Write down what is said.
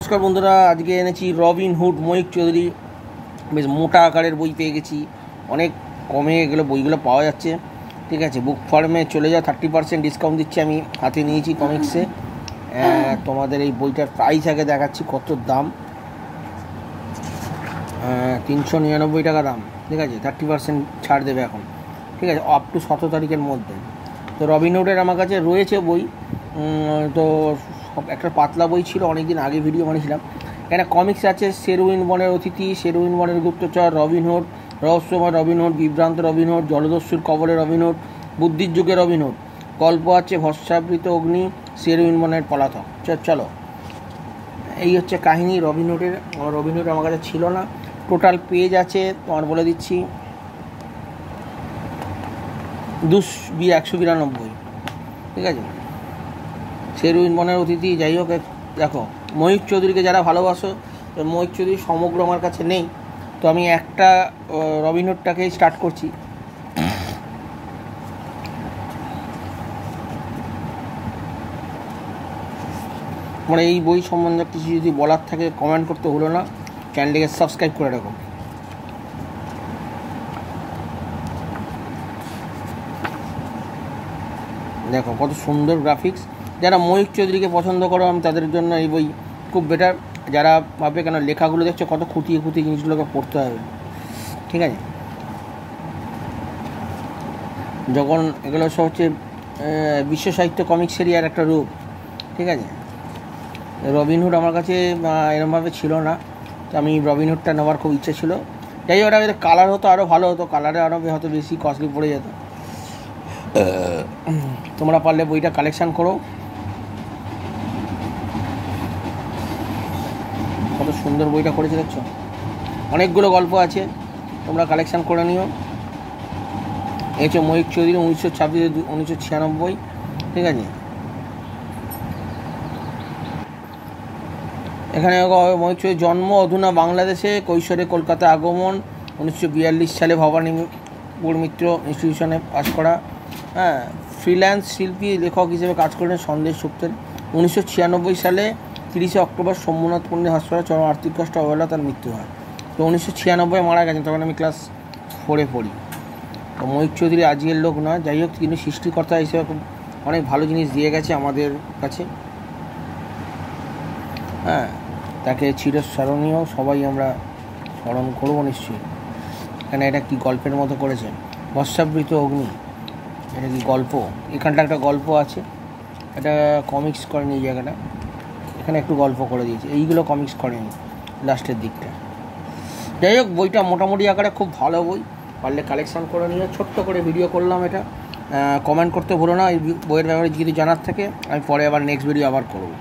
নমস্কার বন্ধুরা, আজকে এনেছি রবিন হুড ময়ূক চৌধুরী। বেশ মোটা আকারের বই পেয়ে গেছি, অনেক কমে এগুলো বইগুলো পাওয়া যাচ্ছে। ঠিক আছে, বুক ফার্মে চলে যাও, 30% ডিসকাউন্ট দিচ্ছি। আমি হাতে নিয়েছি কমিক্সে। তোমাদের এই বইটার প্রাইস আগে দেখাচ্ছি কত দাম। 399 টাকা দাম। ঠিক আছে, 30% ছাড় দেবে এখন। ঠিক আছে, আপ টু 17 তারিখের মধ্যে। তো রবিন হুডের আমার কাছে রয়েছে বই। তো একটা পাতলা বই ছিল, অনেক দিন আগে ভিডিও বানিয়েছিলাম। এখানে কমিক্স আছে শেরউইন বনের অতিথি, শেরউইন বনের গুপ্তচর, রবিন হুড, রহস্যময় রবিন হুড, বিভ্রান্ত রবিন হুড, জলদস্যুর কবলে রবিন হুড, বুদ্ধির যুগে রবিন হুড, গল্প আছে ভস্মাবৃত অগ্নি, শেরউইন বনের পলাতক। চলো, এই হচ্ছে কাহিনী রবিন হুডের। রবিন হুড আমার কাছে ছিল না। টোটাল পেজ আছে তোমার বলে দিচ্ছি 192। ঠিক আছে, শেরউইন বনের অতিথি। যাই হোক, দেখো ময়ূক চৌধুরীকে যারা ভালোবাসো, ময়ূক চৌধুরী সমগ্র আমার কাছে নেই, তো আমি একটা রবিন হুডটাকেই স্টার্ট করছি। মানে এই বই সম্বন্ধে কিছু যদি বলার থাকে কমেন্ট করতে হলো না, চ্যানেলটিকে সাবস্ক্রাইব করে রাখো। দেখো কত সুন্দর গ্রাফিক্স। যারা ময়ূক চৌধুরীকে পছন্দ করো, আমি তাদের জন্য এই বই খুব বেটার। যারা ভাবে কেন লেখাগুলো দেখছো কত খুঁটিয়ে খুঁটিয়ে জিনিসগুলোকে পড়তে হবে। ঠিক আছে, যখন এগুলো সব হচ্ছে বিশ্ব সাহিত্য কমিক্সেরই আর একটা রূপ। ঠিক আছে, রবিন হুড আমার কাছে এরমভাবে ছিল না, তো আমি রবিন হুডটা নেওয়ার খুব ইচ্ছে ছিল। যাই হোক, ওটা কালার হতো আরও ভালো হতো, কালারে আরও হয়তো বেশি কস্টলি পড়ে যেত। তোমরা পারলে বইটা কালেকশান করো। কত সুন্দর বইটা করেছে দেখছো, অনেকগুলো গল্প আছে, তোমরা কালেকশান করে নিও। এই হচ্ছে ময়ূক চৌধুরী 1996। ঠিক আছে, এখানে ময়ূক চৌধুরীর জন্ম অধুনা বাংলাদেশে, কৈশোরে কলকাতা আগমন, 1942 সালে ভবানীপুর মিত্র ইনস্টিটিউশনে পাশ করা। ফ্রিল্যান্স শিল্পী লেখক হিসেবে কাজ করেন সন্দেশ সুপ্তের। 1996 সালে 30 অক্টোবর সোমনাথ পণ্ডিত হাসপাতালে চরম আর্থিক কষ্ট অবহেলা তার মৃত্যু হয়। তো 1996 মারা গেছেন, তখন আমি ক্লাস 4-এ পড়ি। তো ময়ূক চৌধুরী আজকের লোক নয়। যাই হোক, কিন্তু সৃষ্টিকর্তা হিসেবে খুব অনেক ভালো জিনিস দিয়ে গেছে আমাদের কাছে। তাকে চিরস্মরণীয় সবাই আমরা স্মরণ করবো নিশ্চয়ই। এখানে এটা কি গল্পের মতো করেছে, ভস্মাবৃত অগ্নি, এটা কি গল্প? এখানটা একটা গল্প আছে, এটা কমিক্স করেনি এই জায়গাটা, এখানে একটু গল্প করে দিয়েছে, এইগুলো কমিক্স করেনি লাস্টের দিকটা। যাই হোক, বইটা মোটামুটি আকারে খুব ভালো বই, পারলে কালেকশান করে নিয়ে ছোট্ট করে ভিডিও করলাম এটা। কমেন্ট করতে ভুলো না এই বইয়ের ব্যাপারে যদি জানার থাকে, আমি পরে আবার নেক্সট ভিডিও আবার করবো।